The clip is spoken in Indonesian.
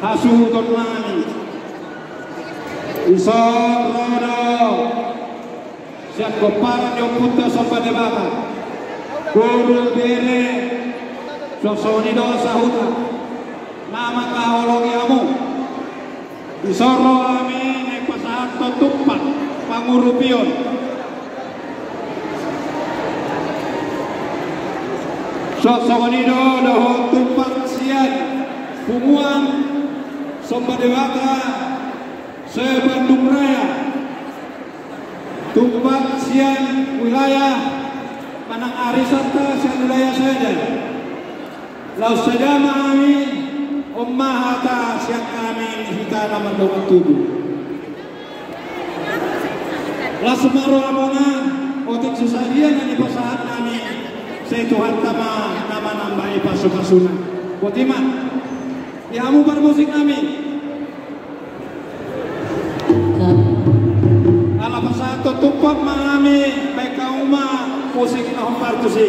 hasutun nami isorodo siap koparan yang putus sampai debata guru bere sosoni dosa huta nama kaologiamu isoro amin ekpasahat tutupan pangurupion sosoni doho tumpak sian pumuan sampai debata Bandung Raya tumpak sian wilayah Panang Arisata sian wilayah saja lau sedama amin ummahata sian kami hitana mendoa tubuh la semaru amona otik susadian yang dipasahan kami saya Tuhan tama nama nambai pasuk-pasuna potima diamu bermusik kami ala pasal tutup mami baik kauma musik na humpartusi